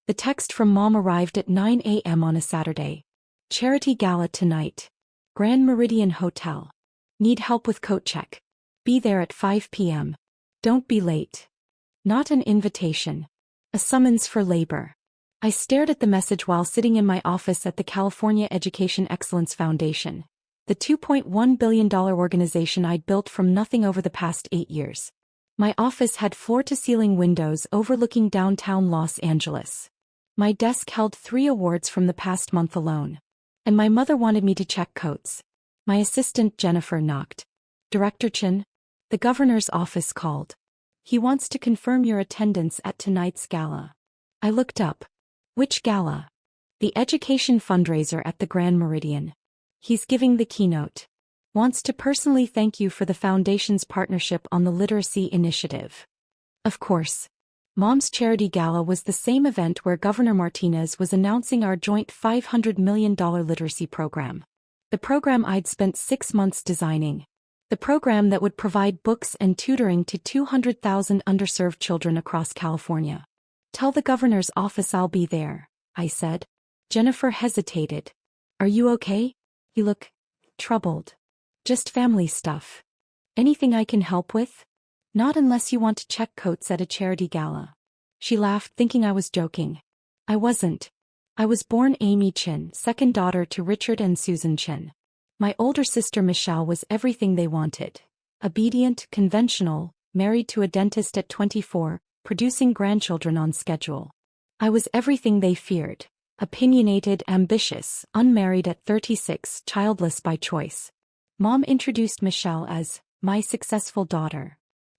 The text from Mom arrived at 9 a.m. on a Saturday. Charity gala tonight. Grand Meridian Hotel. Need help with coat check. Be there at 5 p.m. Don't be late. Not an invitation. A summons for labor. I stared at the message while sitting in my office at the California Education Excellence Foundation, the $2.1 billion organization I'd built from nothing over the past 8 years. My office had floor-to-ceiling windows overlooking downtown Los Angeles. My desk held 3 awards from the past month alone. And my mother wanted me to check coats. My assistant Jennifer knocked. Director Chin? The governor's office called. He wants to confirm your attendance at tonight's gala. I looked up. Which gala? The education fundraiser at the Grand Meridian. He's giving the keynote. Wants to personally thank you for the Foundation's partnership on the literacy initiative. Of course. Mom's charity gala was the same event where Governor Martinez was announcing our joint $500 million literacy program. The program I'd spent 6 months designing. The program that would provide books and tutoring to 200,000 underserved children across California. Tell the governor's office I'll be there, I said. Jennifer hesitated. Are you okay? You look troubled. Just family stuff. Anything I can help with? Not unless you want to check coats at a charity gala. She laughed, thinking I was joking. I wasn't. I was born Amy Chin, second daughter to Richard and Susan Chin. My older sister Michelle was everything they wanted. Obedient, conventional, married to a dentist at 24, producing grandchildren on schedule. I was everything they feared. Opinionated, ambitious, unmarried at 36, childless by choice. Mom introduced Michelle as my successful daughter.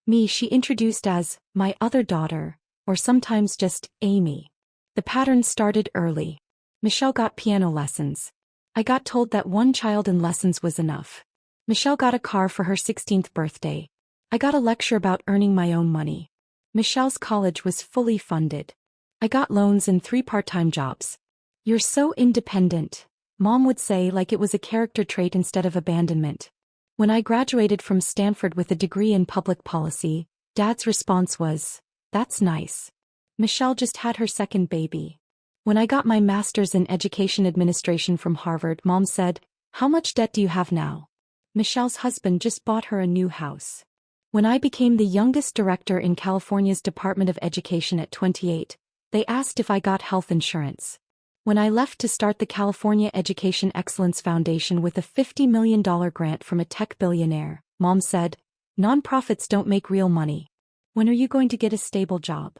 Me she introduced as my other daughter, or sometimes just Amy. The pattern started early. Michelle got piano lessons. I got told that one child in lessons was enough. Michelle got a car for her 16th birthday. I got a lecture about earning my own money. Michelle's college was fully funded. I got loans and 3 part-time jobs. You're so independent, Mom would say, like it was a character trait instead of abandonment. When I graduated from Stanford with a degree in public policy, Dad's response was, "That's nice. Michelle just had her second baby." When I got my master's in education administration from Harvard, Mom said, "How much debt do you have now?" Michelle's husband just bought her a new house. When I became the youngest director in California's Department of Education at 28, they asked if I got health insurance. When I left to start the California Education Excellence Foundation with a $50 million grant from a tech billionaire, Mom said, "Nonprofits don't make real money. When are you going to get a stable job?"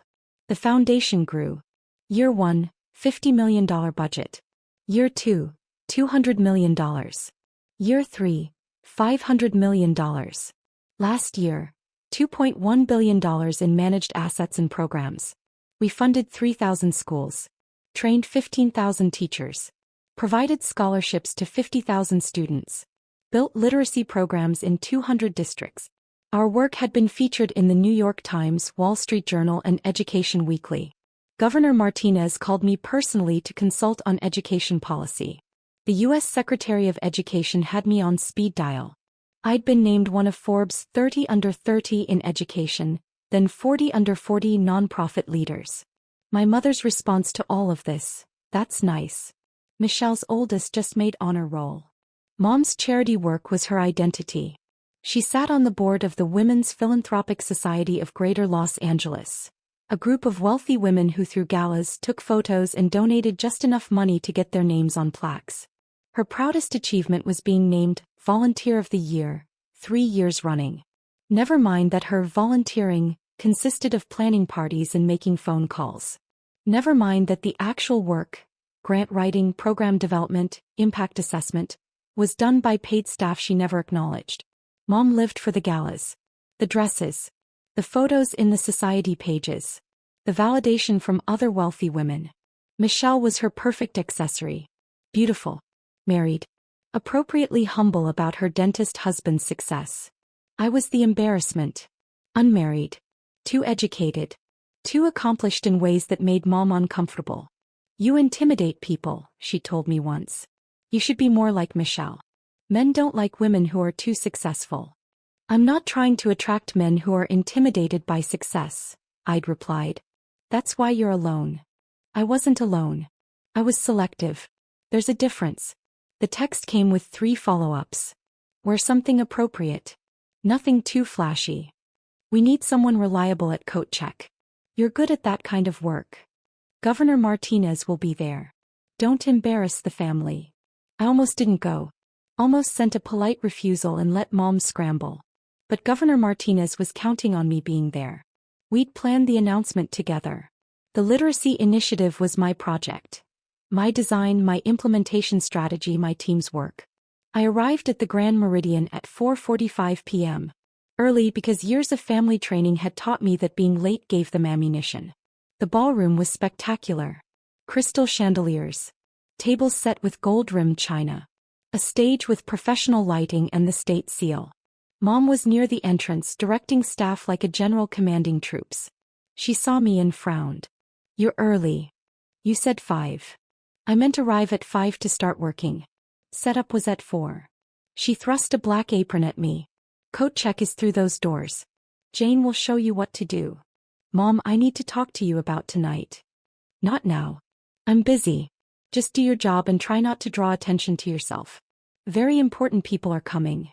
The foundation grew. Year 1, $50 million budget. Year 2, $200 million. Year 3, $500 million. Last year, $2.1 billion in managed assets and programs. We funded 3,000 schools. Trained 15,000 teachers. Provided scholarships to 50,000 students. Built literacy programs in 200 districts. Our work had been featured in the New York Times, Wall Street Journal, and Education Weekly. Governor Martinez called me personally to consult on education policy. The U.S. Secretary of Education had me on speed dial. I'd been named one of Forbes' 30 under 30 in education, then 40 under 40 nonprofit leaders. My mother's response to all of this, "That's nice. Michelle's oldest just made honor roll." Mom's charity work was her identity. She sat on the board of the Women's Philanthropic Society of Greater Los Angeles, a group of wealthy women who threw galas, took photos, and donated just enough money to get their names on plaques. Her proudest achievement was being named Volunteer of the Year, 3 years running. Never mind that her volunteering consisted of planning parties and making phone calls. Never mind that the actual work, grant writing, program development, impact assessment, was done by paid staff she never acknowledged. Mom lived for the galas, the dresses, the photos in the society pages, the validation from other wealthy women. Michelle was her perfect accessory. Beautiful, married, appropriately humble about her dentist husband's success. I was the embarrassment. Unmarried. Too educated. Too accomplished in ways that made Mom uncomfortable. "You intimidate people," she told me once. "You should be more like Michelle. Men don't like women who are too successful." "I'm not trying to attract men who are intimidated by success," I'd replied. "That's why you're alone." I wasn't alone. I was selective. There's a difference. The text came with 3 follow-ups. Wear something appropriate. Nothing too flashy. We need someone reliable at coat check. You're good at that kind of work. Governor Martinez will be there. Don't embarrass the family. I almost didn't go. Almost sent a polite refusal and let Mom scramble. But Governor Martinez was counting on me being there. We'd planned the announcement together. The literacy initiative was my project. My design, my implementation strategy, my team's work. I arrived at the Grand Meridian at 4:45 p.m. Early because years of family training had taught me that being late gave them ammunition. The ballroom was spectacular. Crystal chandeliers. Tables set with gold-rimmed china. A stage with professional lighting and the state seal. Mom was near the entrance directing staff like a general commanding troops. She saw me and frowned. You're early. You said 5. I meant arrive at 5 to start working. Setup was at 4. She thrust a black apron at me. Coat check is through those doors. Jane will show you what to do. Mom, I need to talk to you about tonight. Not now. I'm busy. Just do your job and try not to draw attention to yourself. Very important people are coming.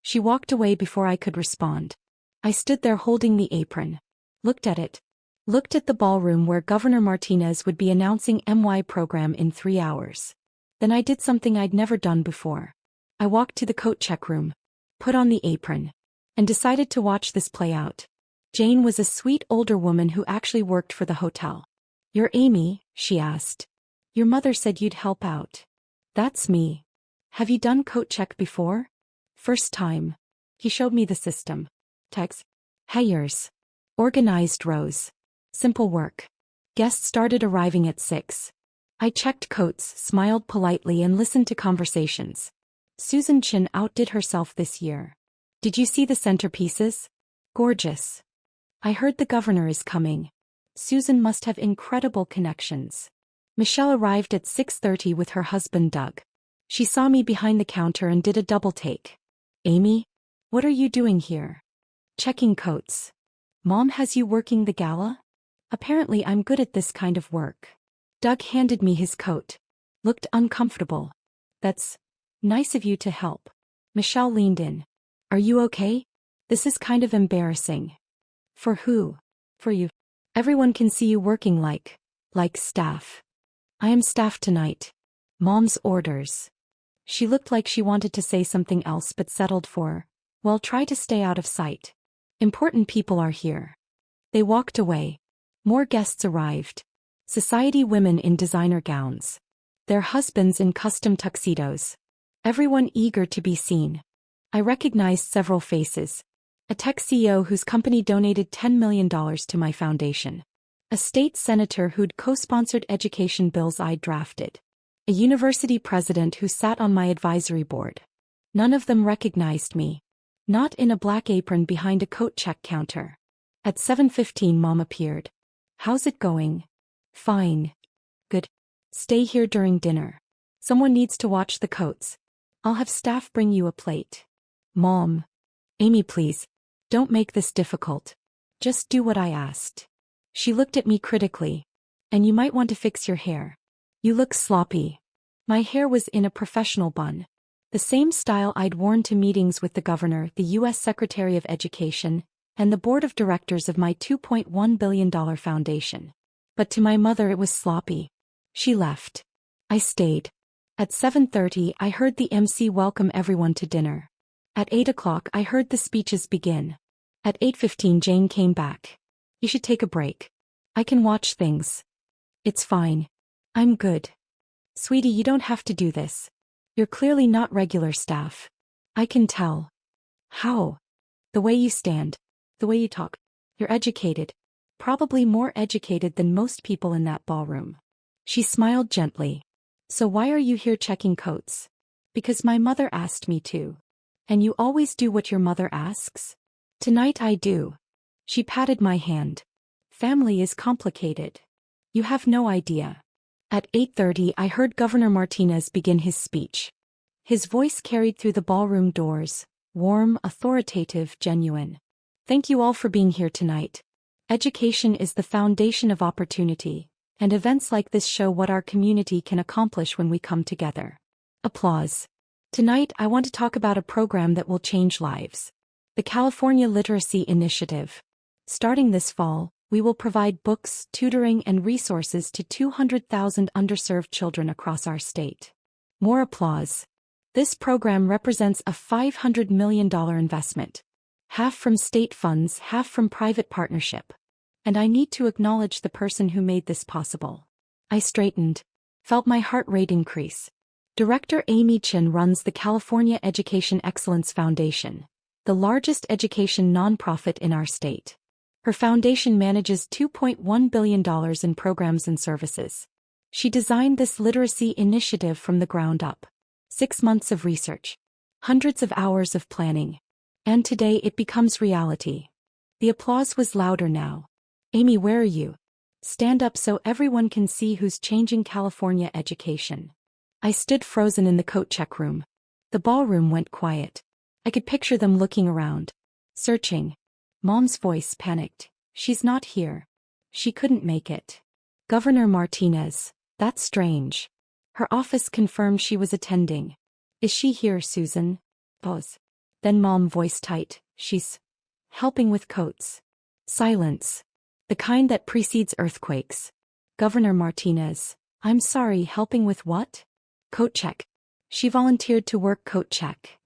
She walked away before I could respond. I stood there holding the apron. Looked at it. Looked at the ballroom where Governor Martinez would be announcing MY program in 3 hours. Then I did something I'd never done before. I walked to the coat check room, put on the apron, and decided to watch this play out. Jane was a sweet older woman who actually worked for the hotel. You're Amy, she asked. Your mother said you'd help out. That's me. Have you done coat check before? First time. He showed me the system. Text. Hires. Organized rows. Simple work. Guests started arriving at 6. I checked coats, smiled politely and listened to conversations. Susan Chin outdid herself this year. Did you see the centerpieces? Gorgeous. I heard the governor is coming. Susan must have incredible connections. Michelle arrived at 6:30 with her husband Doug. She saw me behind the counter and did a double take. Amy? What are you doing here? Checking coats. Mom has you working the gala? Apparently I'm good at this kind of work. Doug handed me his coat. Looked uncomfortable. That's nice of you to help. Michelle leaned in. Are you okay? This is kind of embarrassing. For who? For you. Everyone can see you working like staff. I am staff tonight. Mom's orders. She looked like she wanted to say something else but settled for, well, try to stay out of sight. Important people are here. They walked away. More guests arrived. Society women in designer gowns. Their husbands in custom tuxedos. Everyone eager to be seen. I recognized several faces. A tech CEO whose company donated $10 million to my foundation. A state senator who'd co-sponsored education bills I'd drafted. A university president who sat on my advisory board. None of them recognized me. Not in a black apron behind a coat check counter. At 7:15 Mom appeared. How's it going? Fine. Good. Stay here during dinner. Someone needs to watch the coats. I'll have staff bring you a plate. Mom. Amy, please. Don't make this difficult. Just do what I asked. She looked at me critically. And you might want to fix your hair. You look sloppy. My hair was in a professional bun. The same style I'd worn to meetings with the governor, the U.S. Secretary of Education, and the board of directors of my $2.1 billion foundation. But to my mother it was sloppy. She left. I stayed. At 7:30 I heard the MC welcome everyone to dinner. At 8 o'clock I heard the speeches begin. At 8:15 Jane came back. You should take a break. I can watch things. It's fine. I'm good. Sweetie, you don't have to do this. You're clearly not regular staff. I can tell. How? The way you stand. The way you talk. You're educated. Probably more educated than most people in that ballroom. She smiled gently. So why are you here checking coats? Because my mother asked me to. And you always do what your mother asks? Tonight I do. She patted my hand. Family is complicated. You have no idea. At 8:30 I heard Governor Martinez begin his speech. His voice carried through the ballroom doors, warm, authoritative, genuine. Thank you all for being here tonight. Education is the foundation of opportunity. And events like this show what our community can accomplish when we come together. Applause. Tonight I want to talk about a program that will change lives. The California Literacy Initiative. Starting this fall, we will provide books, tutoring, and resources to 200,000 underserved children across our state. More applause. This program represents a $500 million investment. Half from state funds, half from private partnership. And I need to acknowledge the person who made this possible. I straightened. Felt my heart rate increase. Director Amy Chin runs the California Education Excellence Foundation, the largest education nonprofit in our state. Her foundation manages $2.1 billion in programs and services. She designed this literacy initiative from the ground up. 6 months of research. Hundreds of hours of planning. And today it becomes reality. The applause was louder now. Amy, where are you? Stand up so everyone can see who's changing California education. I stood frozen in the coat check room. The ballroom went quiet. I could picture them looking around. Searching. Mom's voice panicked. She's not here. She couldn't make it. Governor Martinez. That's strange. Her office confirmed she was attending. Is she here, Susan? Pause. Then Mom voice tight. She's helping with coats. Silence. The kind that precedes earthquakes. Governor Martinez. I'm sorry, helping with what? Coat check. She volunteered to work coat check.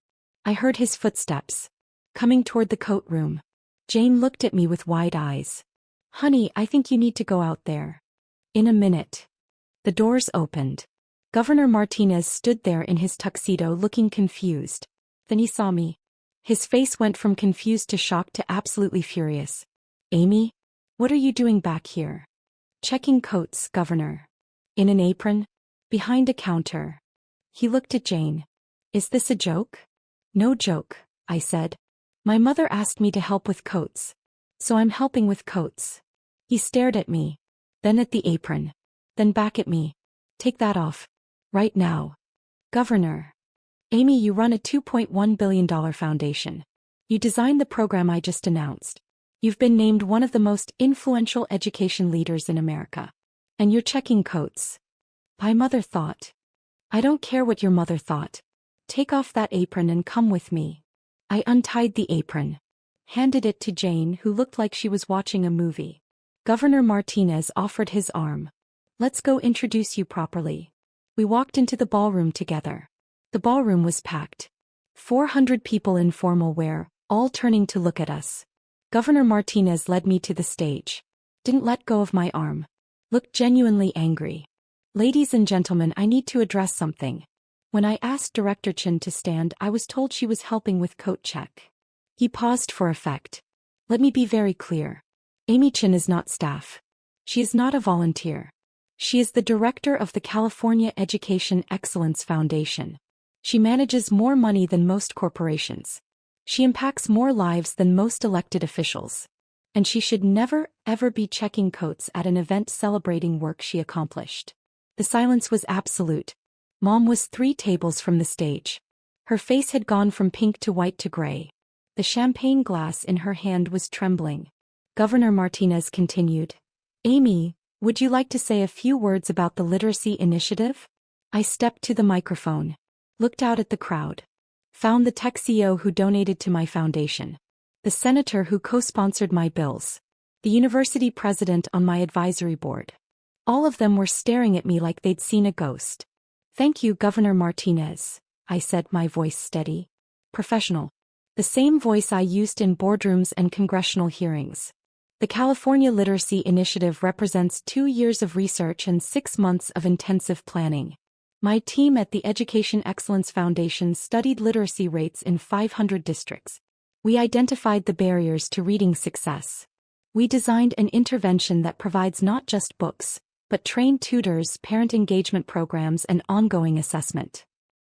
I heard his footsteps. Coming toward the coat room. Jane looked at me with wide eyes. Honey, I think you need to go out there. In a minute. The doors opened. Governor Martinez stood there in his tuxedo looking confused. Then he saw me. His face went from confused to shocked to absolutely furious. Amy? What are you doing back here? Checking coats, Governor. In an apron? Behind a counter. He looked at Jane. Is this a joke? No joke, I said. My mother asked me to help with coats. So I'm helping with coats. He stared at me. Then at the apron. Then back at me. Take that off. Right now. Governor. Amy, you run a $2.1 billion foundation. You designed the program I just announced. You've been named one of the most influential education leaders in America. And you're checking coats. My mother thought. I don't care what your mother thought. Take off that apron and come with me. I untied the apron. Handed it to Jane, who looked like she was watching a movie. Governor Martinez offered his arm. Let's go introduce you properly. We walked into the ballroom together. The ballroom was packed. 400 people in formal wear, all turning to look at us. Governor Martinez led me to the stage. Didn't let go of my arm. Looked genuinely angry. Ladies and gentlemen, I need to address something. When I asked Director Chin to stand, I was told she was helping with coat check. He paused for effect. Let me be very clear. Amy Chin is not staff. She is not a volunteer. She is the director of the California Education Excellence Foundation. She manages more money than most corporations. She impacts more lives than most elected officials. And she should never, ever be checking coats at an event celebrating work she accomplished. The silence was absolute. Mom was 3 tables from the stage. Her face had gone from pink to white to gray. The champagne glass in her hand was trembling. Governor Martinez continued. Amy, would you like to say a few words about the literacy initiative? I stepped to the microphone. Looked out at the crowd. Found the tech CEO who donated to my foundation. The senator who co-sponsored my bills. The university president on my advisory board. All of them were staring at me like they'd seen a ghost. Thank you, Governor Martinez, I said, my voice steady. Professional. The same voice I used in boardrooms and congressional hearings. The California Literacy Initiative represents 2 years of research and 6 months of intensive planning. My team at the Education Excellence Foundation studied literacy rates in 500 districts. We identified the barriers to reading success. We designed an intervention that provides not just books, but trained tutors, parent engagement programs, and ongoing assessment.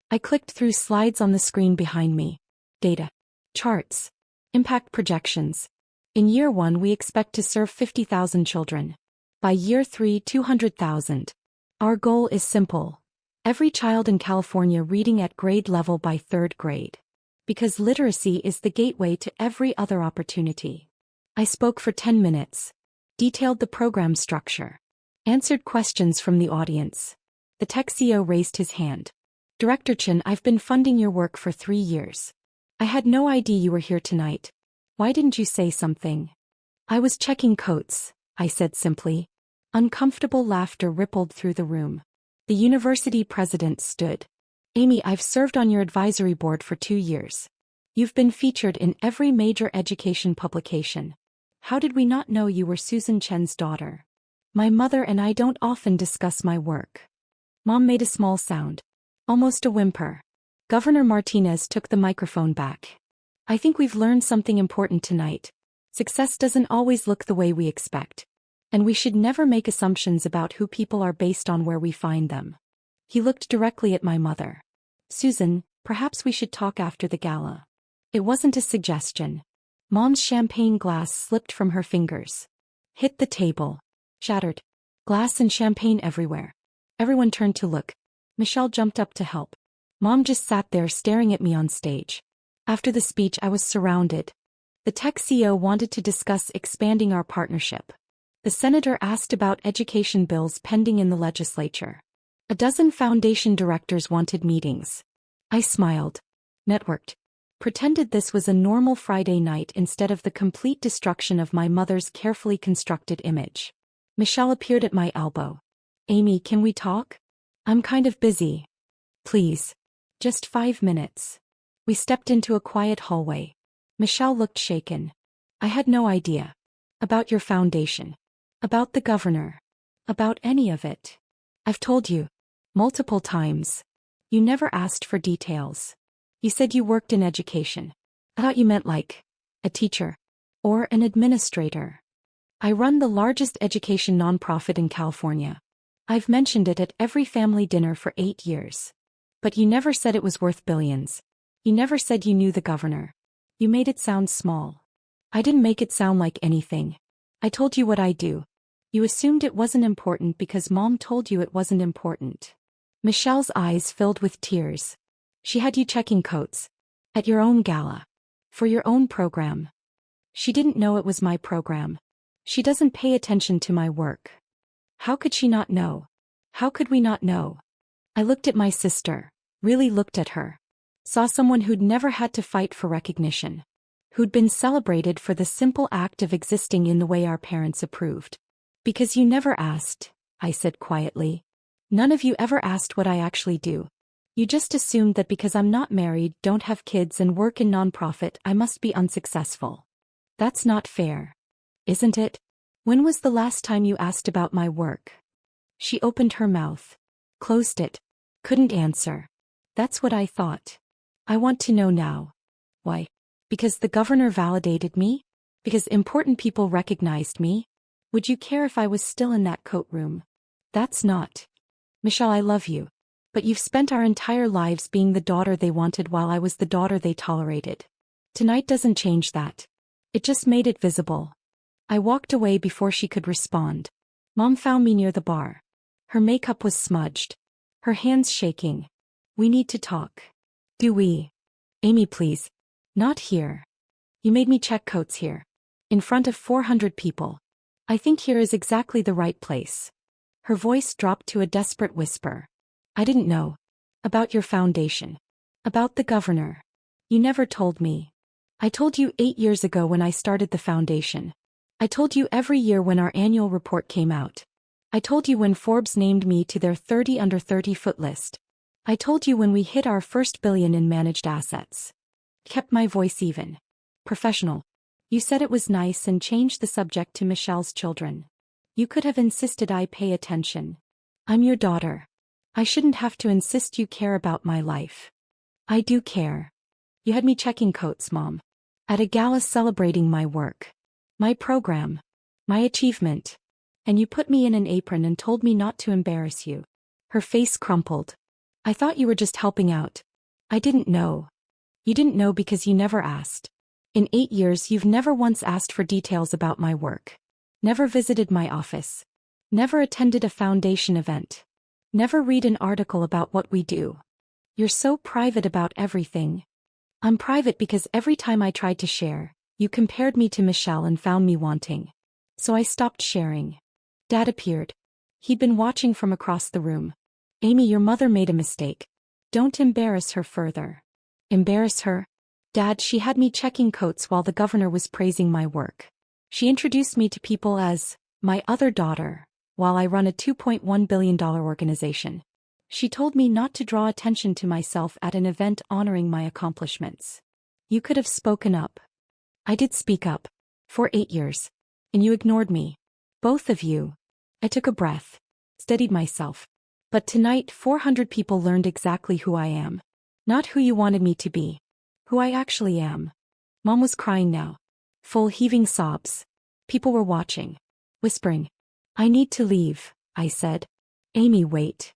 I clicked through slides on the screen behind me. Data. Charts. Impact projections. In year 1, we expect to serve 50,000 children. By year 3, 200,000. Our goal is simple. Every child in California reading at grade level by 3rd grade. Because literacy is the gateway to every other opportunity. I spoke for 10 minutes. Detailed the program structure. Answered questions from the audience. The tech CEO raised his hand. Director Chen, I've been funding your work for 3 years. I had no idea you were here tonight. Why didn't you say something? I was checking coats, I said simply. Uncomfortable laughter rippled through the room. The university president stood. Amy, I've served on your advisory board for 2 years. You've been featured in every major education publication. How did we not know you were Susan Chen's daughter? My mother and I don't often discuss my work. Mom made a small sound. Almost a whimper. Governor Martinez took the microphone back. I think we've learned something important tonight. Success doesn't always look the way we expect. And we should never make assumptions about who people are based on where we find them. He looked directly at my mother. Susan, perhaps we should talk after the gala. It wasn't a suggestion. Mom's champagne glass slipped from her fingers. Hit the table. Shattered. Glass and champagne everywhere. Everyone turned to look. Michelle jumped up to help. Mom just sat there staring at me on stage. After the speech, I was surrounded. The tech CEO wanted to discuss expanding our partnership. The senator asked about education bills pending in the legislature. A dozen foundation directors wanted meetings. I smiled. Networked. Pretended this was a normal Friday night instead of the complete destruction of my mother's carefully constructed image. Michelle appeared at my elbow. Amy, can we talk? I'm kind of busy. Please. Just 5 minutes. We stepped into a quiet hallway. Michelle looked shaken. I had no idea. About your foundation. About the governor. About any of it. I've told you. Multiple times. You never asked for details. You said you worked in education. I thought you meant like a teacher. Or an administrator. I run the largest education nonprofit in California. I've mentioned it at every family dinner for 8 years. But you never said it was worth billions. You never said you knew the governor. You made it sound small. I didn't make it sound like anything. I told you what I do. You assumed it wasn't important because Mom told you it wasn't important. Michelle's eyes filled with tears. She had you checking coats. At your own gala. For your own program. She didn't know it was my program. She doesn't pay attention to my work. How could she not know? How could we not know? I looked at my sister, really looked at her. Saw someone who'd never had to fight for recognition. Who'd been celebrated for the simple act of existing in the way our parents approved. Because you never asked, I said quietly. None of you ever asked what I actually do. You just assumed that because I'm not married, don't have kids and work in nonprofit, I must be unsuccessful. That's not fair. Isn't it? When was the last time you asked about my work? She opened her mouth. Closed it. Couldn't answer. That's what I thought. I want to know now. Why? Because the governor validated me? Because important people recognized me? Would you care if I was still in that coat room? That's not. Michelle, I love you. But you've spent our entire lives being the daughter they wanted while I was the daughter they tolerated. Tonight doesn't change that. It just made it visible. I walked away before she could respond. Mom found me near the bar. Her makeup was smudged. Her hands shaking. We need to talk. Do we? Amy, please. Not here. You made me check coats here. In front of 400 people. I think here is exactly the right place. Her voice dropped to a desperate whisper. I didn't know. About your foundation. About the governor. You never told me. I told you 8 years ago when I started the foundation. I told you every year when our annual report came out. I told you when Forbes named me to their 30 under 30 foot list. I told you when we hit our first billion in managed assets. Kept my voice even. Professional. You said it was nice and changed the subject to Michelle's children. You could have insisted I pay attention. I'm your daughter. I shouldn't have to insist you care about my life. I do care. You had me checking coats, Mom. At a gala celebrating my work. My program. My achievement. And you put me in an apron and told me not to embarrass you. Her face crumpled. I thought you were just helping out. I didn't know. You didn't know because you never asked. In 8 years you've never once asked for details about my work. Never visited my office. Never attended a foundation event. Never read an article about what we do. You're so private about everything. I'm private because every time I tried to share, you compared me to Michelle and found me wanting. So I stopped sharing. Dad appeared. He'd been watching from across the room. Amy, your mother made a mistake. Don't embarrass her further. Embarrass her? Dad, she had me checking coats while the governor was praising my work. She introduced me to people as my other daughter, while I run a $2.1 billion organization. She told me not to draw attention to myself at an event honoring my accomplishments. You could have spoken up. I did speak up. For 8 years. And you ignored me. Both of you. I took a breath. Steadied myself. But tonight 400 people learned exactly who I am. Not who you wanted me to be. Who I actually am. Mom was crying now. Full heaving sobs. People were watching. Whispering. I need to leave, I said. Amy, wait.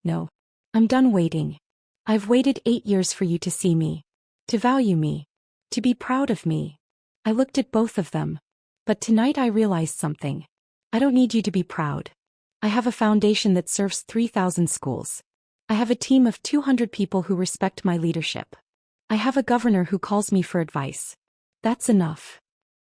No. I'm done waiting. I've waited 8 years for you to see me. To value me. To be proud of me. I looked at both of them. But tonight I realized something. I don't need you to be proud. I have a foundation that serves 3,000 schools. I have a team of 200 people who respect my leadership. I have a governor who calls me for advice. That's enough.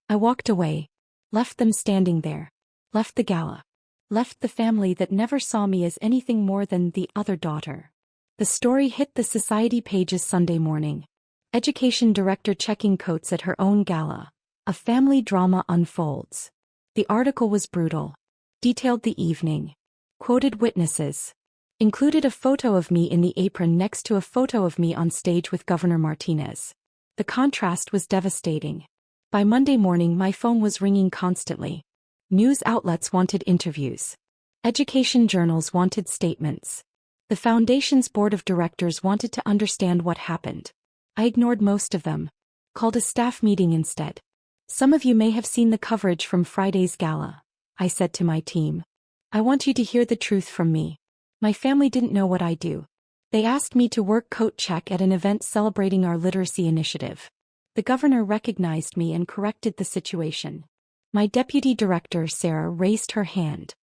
I walked away. Left them standing there. Left the gala. Left the family that never saw me as anything more than the other daughter. The story hit the society pages Sunday morning. Education director checking coats at her own gala. A family drama unfolds. The article was brutal. Detailed the evening. Quoted witnesses. Included a photo of me in the apron next to a photo of me on stage with Governor Martinez. The contrast was devastating. By Monday morning my phone was ringing constantly. News outlets wanted interviews. Education journals wanted statements. The foundation's board of directors wanted to understand what happened. I ignored most of them. Called a staff meeting instead. Some of you may have seen the coverage from Friday's gala, I said to my team. I want you to hear the truth from me. My family didn't know what I do. They asked me to work coat check at an event celebrating our literacy initiative. The governor recognized me and corrected the situation. My deputy director, Sarah, raised her hand.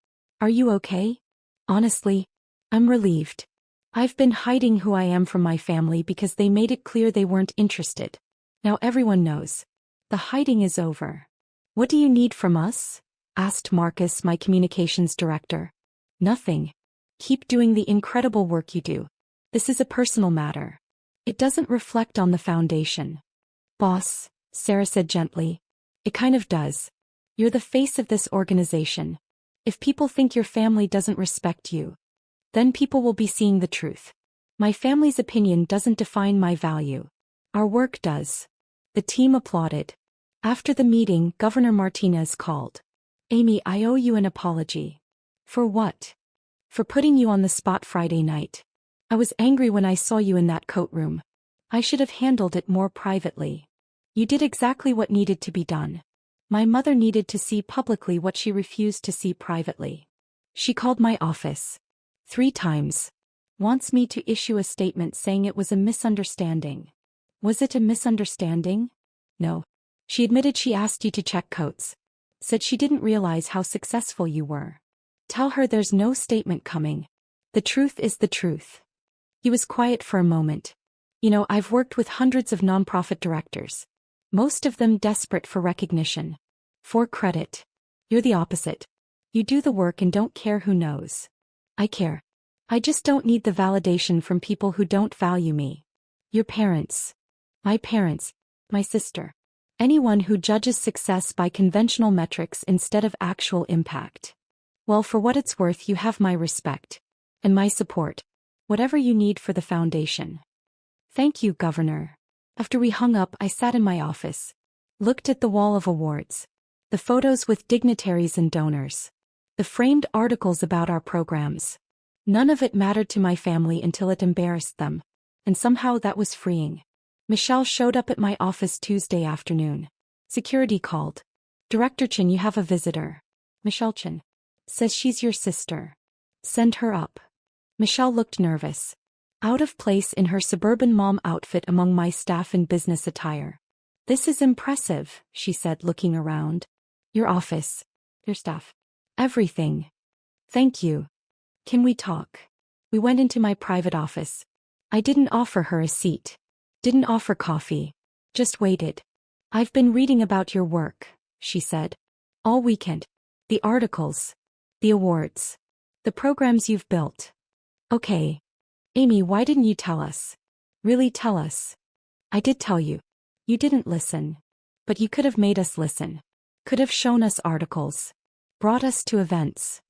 Are you okay? Honestly, I'm relieved. I've been hiding who I am from my family because they made it clear they weren't interested. Now everyone knows. The hiding is over. What do you need from us? Asked Marcus, my communications director. Nothing. Keep doing the incredible work you do. This is a personal matter. It doesn't reflect on the foundation. Boss, Sarah said gently. It kind of does. You're the face of this organization. If people think your family doesn't respect you, then people will be seeing the truth. My family's opinion doesn't define my value. Our work does. The team applauded. After the meeting, Governor Martinez called. Amy, I owe you an apology. For what? For putting you on the spot Friday night. I was angry when I saw you in that coat room. I should have handled it more privately. You did exactly what needed to be done. My mother needed to see publicly what she refused to see privately. She called my office. 3 times. Wants me to issue a statement saying it was a misunderstanding. Was it a misunderstanding? No. She admitted she asked you to check coats. Said she didn't realize how successful you were. Tell her there's no statement coming. The truth is the truth. He was quiet for a moment. You know, I've worked with hundreds of nonprofit directors. Most of them desperate for recognition. For credit. You're the opposite. You do the work and don't care who knows. I care. I just don't need the validation from people who don't value me. Your parents. My sister. Anyone who judges success by conventional metrics instead of actual impact. Well, for what it's worth, you have my respect. And my support. Whatever you need for the foundation. Thank you, Governor. After we hung up, I sat in my office. Looked at the wall of awards. The photos with dignitaries and donors. The framed articles about our programs. None of it mattered to my family until it embarrassed them. And somehow that was freeing. Michelle showed up at my office Tuesday afternoon. Security called. Director Chin, you have a visitor. Michelle Chin. Says she's your sister. Send her up. Michelle looked nervous. Out of place in her suburban mom outfit among my staff in business attire. This is impressive, she said, looking around. Your office. Your staff. Everything. Thank you. Can we talk? We went into my private office. I didn't offer her a seat. Didn't offer coffee. Just waited. I've been reading about your work, she said. All weekend. The articles. The awards. The programs you've built. Okay. Amy, why didn't you tell us? Really tell us? I did tell you. You didn't listen. But you could have made us listen. Could have shown us articles. Brought us to events.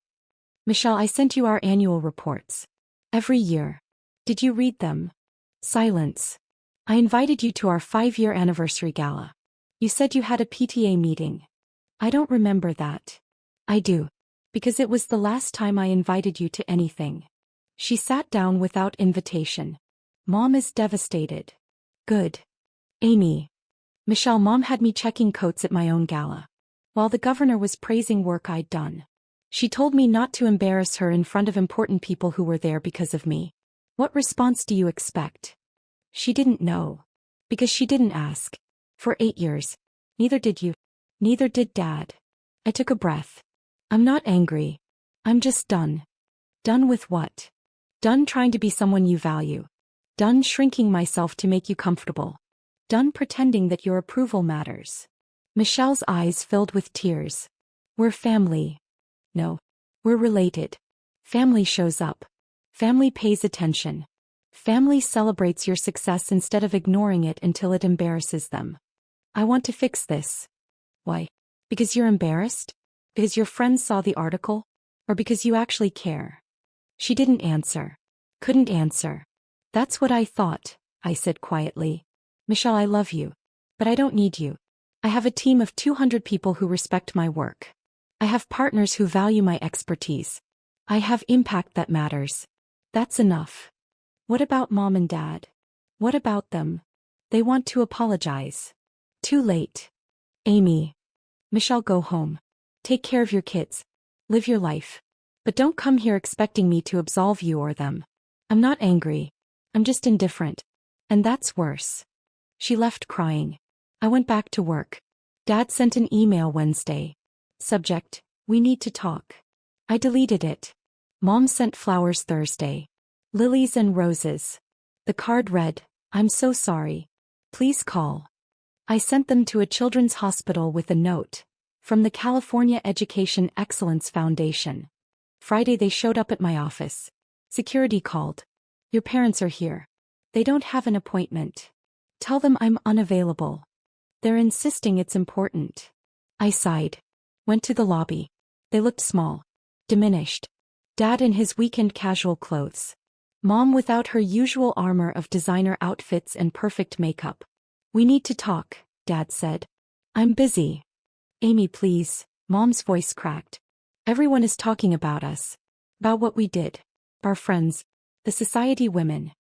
Michelle, I sent you our annual reports. Every year. Did you read them? Silence. I invited you to our 5-year anniversary gala. You said you had a PTA meeting. I don't remember that. I do. Because it was the last time I invited you to anything. She sat down without invitation. Mom is devastated. Good. Amy. Michelle, Mom had me checking coats at my own gala. While the governor was praising work I'd done. She told me not to embarrass her in front of important people who were there because of me. What response do you expect? She didn't know. Because she didn't ask. For 8 years. Neither did you. Neither did Dad. I took a breath. I'm not angry. I'm just done. Done with what? Done trying to be someone you value. Done shrinking myself to make you comfortable. Done pretending that your approval matters. Michelle's eyes filled with tears. We're family. No. We're related. Family shows up. Family pays attention. Family celebrates your success instead of ignoring it until it embarrasses them. I want to fix this. Why? Because you're embarrassed? Because your friends saw the article? Or because you actually care? She didn't answer. Couldn't answer. That's what I thought, I said quietly. Michelle, I love you. But I don't need you. I have a team of 200 people who respect my work. I have partners who value my expertise. I have impact that matters. That's enough. What about Mom and Dad? What about them? They want to apologize. Too late. Amy. Michelle, go home. Take care of your kids. Live your life. But don't come here expecting me to absolve you or them. I'm not angry. I'm just indifferent. And that's worse. She left crying. I went back to work. Dad sent an email Wednesday. Subject, we need to talk. I deleted it. Mom sent flowers Thursday. Lilies and roses. The card read, I'm so sorry. Please call. I sent them to a children's hospital with a note. From the California Education Excellence Foundation. Friday they showed up at my office. Security called. Your parents are here. They don't have an appointment. Tell them I'm unavailable. They're insisting it's important. I sighed. Went to the lobby. They looked small. Diminished. Dad in his weekend casual clothes. Mom without her usual armor of designer outfits and perfect makeup. We need to talk, Dad said. I'm busy. Amy, please. Mom's voice cracked. Everyone is talking about us. About what we did. Our friends. The society women.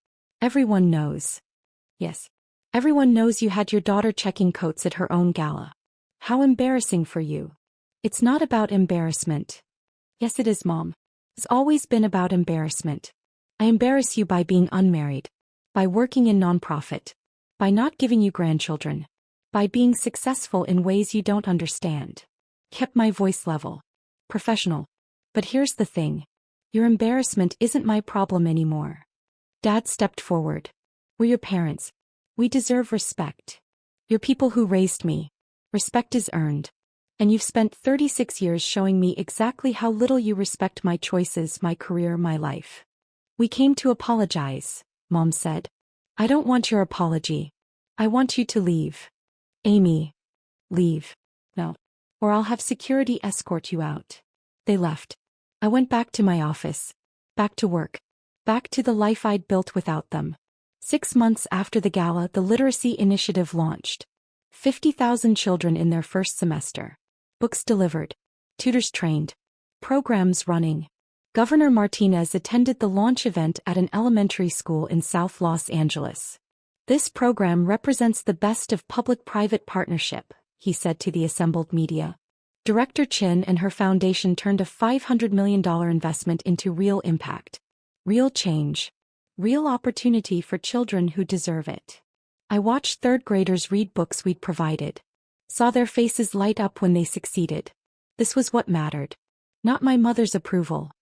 Everyone knows. Yes. Everyone knows you had your daughter checking coats at her own gala. How embarrassing for you. It's not about embarrassment. Yes, it is, Mom. It's always been about embarrassment. I embarrass you by being unmarried. By working in nonprofit. By not giving you grandchildren. By being successful in ways you don't understand. Kept my voice level. Professional. But here's the thing. Your embarrassment isn't my problem anymore. Dad stepped forward. We're your parents. We deserve respect. You're people who raised me. Respect is earned. And you've spent 36 years showing me exactly how little you respect my choices, my career, my life. We came to apologize, Mom said. I don't want your apology. I want you to leave. Amy. Leave. No. Or I'll have security escort you out. They left. I went back to my office. Back to work. Back to the life I'd built without them. 6 months after the gala, the Literacy Initiative launched. 50,000 children in their first semester. Books delivered. Tutors trained. Programs running. Governor Martinez attended the launch event at an elementary school in South Los Angeles. This program represents the best of public-private partnership, he said to the assembled media. Director Chin and her foundation turned a $500 million investment into real impact. Real change. Real opportunity for children who deserve it. I watched third graders read books we'd provided. Saw their faces light up when they succeeded. This was what mattered. Not my mother's approval.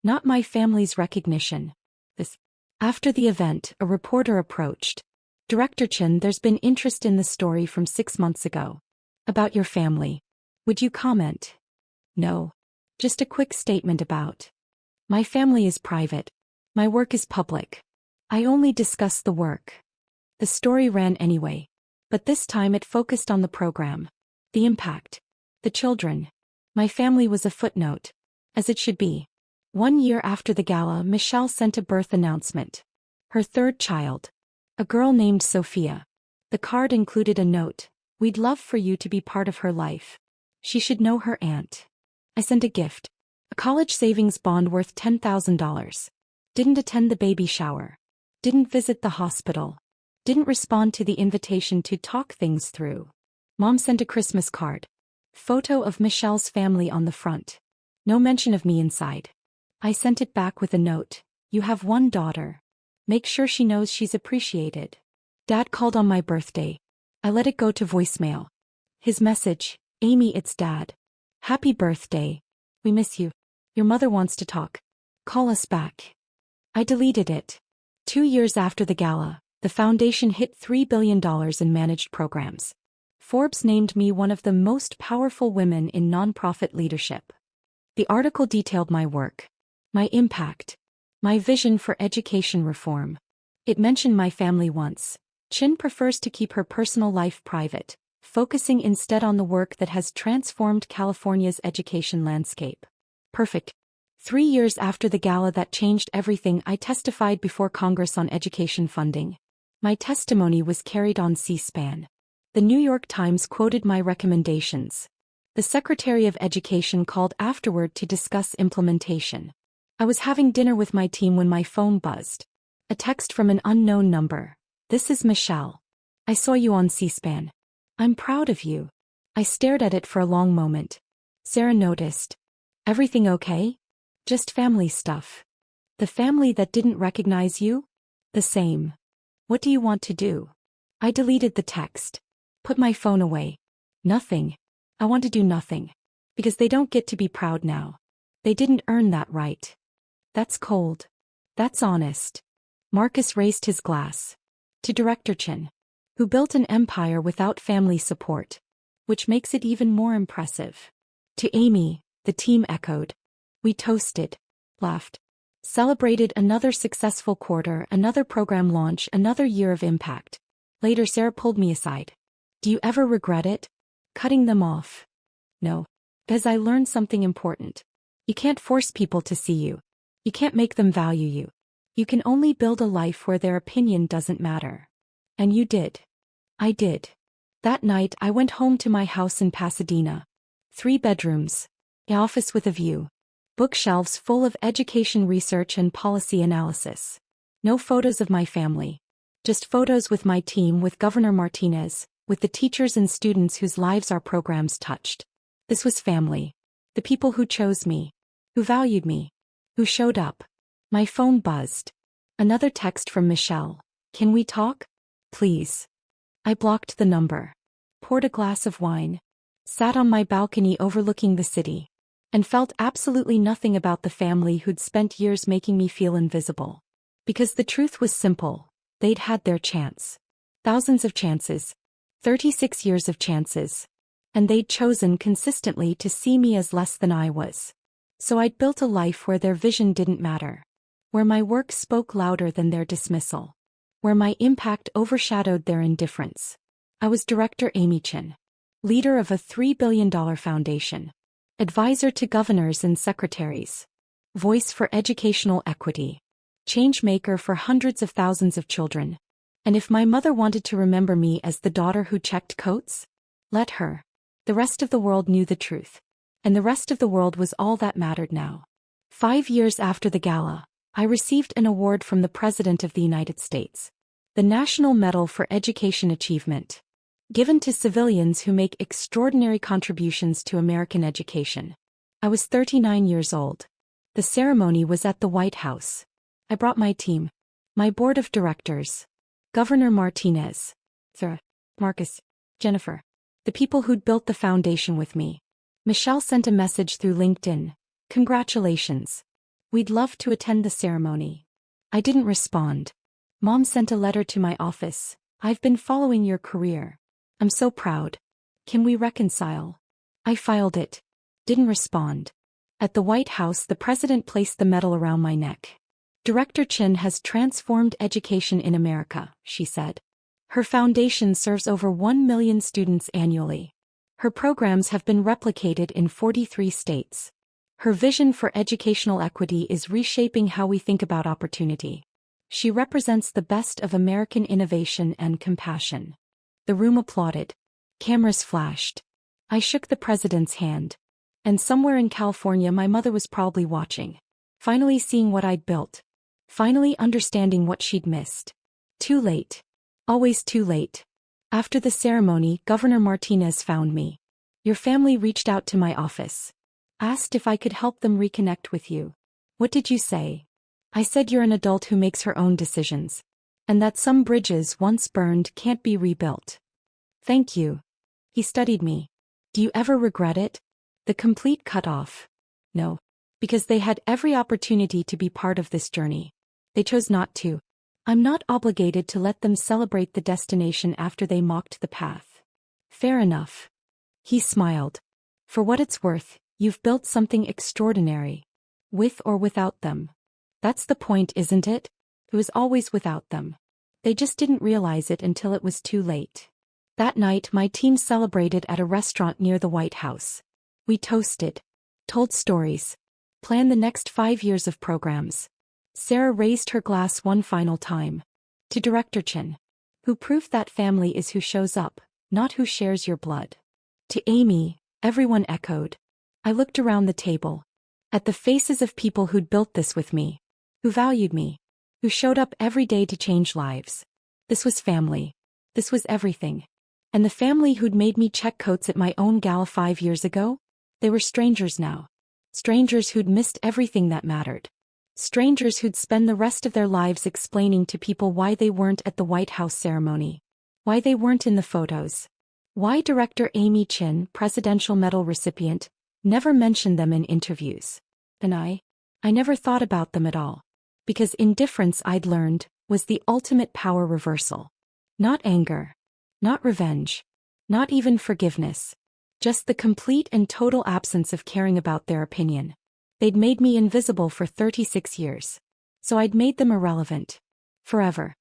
Not my family's recognition. This. After the event, a reporter approached. Director Chin, there's been interest in the story from 6 months ago. About your family. Would you comment? No. Just a quick statement about. My family is private. My work is public. I only discuss the work. The story ran anyway. But this time it focused on the program. The impact. The children. My family was a footnote. As it should be. 1 year after the gala, Michelle sent a birth announcement. Her third child. A girl named Sophia. The card included a note. We'd love for you to be part of her life. She should know her aunt. I sent a gift. A college savings bond worth $10,000. Didn't attend the baby shower. Didn't visit the hospital. Didn't respond to the invitation to talk things through. Mom sent a Christmas card. Photo of Michelle's family on the front. No mention of me inside. I sent it back with a note. You have one daughter. Make sure she knows she's appreciated. Dad called on my birthday. I let it go to voicemail. His message, Amy, it's Dad. Happy birthday. We miss you. Your mother wants to talk. Call us back. I deleted it. 2 years after the gala, the foundation hit $3 billion in managed programs. Forbes named me one of the most powerful women in nonprofit leadership. The article detailed my work, my impact, my vision for education reform. It mentioned my family once. Chin prefers to keep her personal life private, focusing instead on the work that has transformed California's education landscape. Perfect. 3 years after the gala that changed everything, I testified before Congress on education funding. My testimony was carried on C-SPAN. The New York Times quoted my recommendations. The Secretary of Education called afterward to discuss implementation. I was having dinner with my team when my phone buzzed. A text from an unknown number. This is Michelle. I saw you on C-SPAN. I'm proud of you. I stared at it for a long moment. Sarah noticed. Everything okay? Just family stuff. The family that didn't recognize you? The same. What do you want to do? I deleted the text. Put my phone away. Nothing. I want to do nothing. Because they don't get to be proud now. They didn't earn that right. That's cold. That's honest. Marcus raised his glass. To Director Chin, who built an empire without family support. Which makes it even more impressive. To Amy, the team echoed. We toasted, laughed, celebrated another successful quarter, another program launch, another year of impact. Later Sarah pulled me aside. Do you ever regret it? Cutting them off? No. Because I learned something important. You can't force people to see you. You can't make them value you. You can only build a life where their opinion doesn't matter. And you did. I did. That night I went home to my house in Pasadena. 3 bedrooms. An office with a view. Bookshelves full of education research and policy analysis. No photos of my family. Just photos with my team, with Governor Martinez, with the teachers and students whose lives our programs touched. This was family. The people who chose me. Who valued me. Who showed up. My phone buzzed. Another text from Michelle. Can we talk? Please. I blocked the number. Poured a glass of wine. Sat on my balcony overlooking the city. And felt absolutely nothing about the family who'd spent years making me feel invisible. Because the truth was simple. They'd had their chance. Thousands of chances. 36 years of chances. And they'd chosen consistently to see me as less than I was. So I'd built a life where their vision didn't matter. Where my work spoke louder than their dismissal. Where my impact overshadowed their indifference. I was Director Amy Chin. Leader of a $3 billion foundation. Advisor to governors and secretaries. Voice for educational equity. Change maker for hundreds of thousands of children. And if my mother wanted to remember me as the daughter who checked coats, let her. The rest of the world knew the truth. And the rest of the world was all that mattered now. 5 years after the gala, I received an award from the President of the United States. The National Medal for Education Achievement. Given to civilians who make extraordinary contributions to American education. I was 39 years old. The ceremony was at the White House. I brought my team. My board of directors. Governor Martinez. Sarah. Marcus. Jennifer. The people who'd built the foundation with me. Michelle sent a message through LinkedIn. Congratulations. We'd love to attend the ceremony. I didn't respond. Mom sent a letter to my office. I've been following your career. I'm so proud. Can we reconcile? I filed it. Didn't respond. At the White House, the president placed the medal around my neck. Director Chin has transformed education in America, she said. Her foundation serves over 1 million students annually. Her programs have been replicated in 43 states. Her vision for educational equity is reshaping how we think about opportunity. She represents the best of American innovation and compassion. The room applauded. Cameras flashed. I shook the president's hand. And somewhere in California, my mother was probably watching. Finally seeing what I'd built. Finally understanding what she'd missed. Too late. Always too late. After the ceremony, Governor Martinez found me. Your family reached out to my office. Asked if I could help them reconnect with you. What did you say? I said you're an adult who makes her own decisions. And that some bridges once burned can't be rebuilt. Thank you. He studied me. Do you ever regret it? The complete cut-off. No. Because they had every opportunity to be part of this journey. They chose not to. I'm not obligated to let them celebrate the destination after they mocked the path. Fair enough. He smiled. For what it's worth, you've built something extraordinary. With or without them. That's the point, isn't it? It was always without them. They just didn't realize it until it was too late. That night, my team celebrated at a restaurant near the White House. We toasted. Told stories. Planned the next 5 years of programs. Sarah raised her glass one final time. To Director Chin. Who proved that family is who shows up, not who shares your blood. To Amy, everyone echoed. I looked around the table. At the faces of people who'd built this with me. Who valued me. Who showed up every day to change lives. This was family. This was everything. And the family who'd made me check coats at my own gala 5 years ago? They were strangers now. Strangers who'd missed everything that mattered. Strangers who'd spend the rest of their lives explaining to people why they weren't at the White House ceremony. Why they weren't in the photos. Why Director Amy Chin, Presidential Medal recipient, never mentioned them in interviews. And I never thought about them at all. Because indifference, I'd learned, was the ultimate power reversal. Not anger. Not revenge. Not even forgiveness. Just the complete and total absence of caring about their opinion. They'd made me invisible for 36 years. So I'd made them irrelevant. Forever.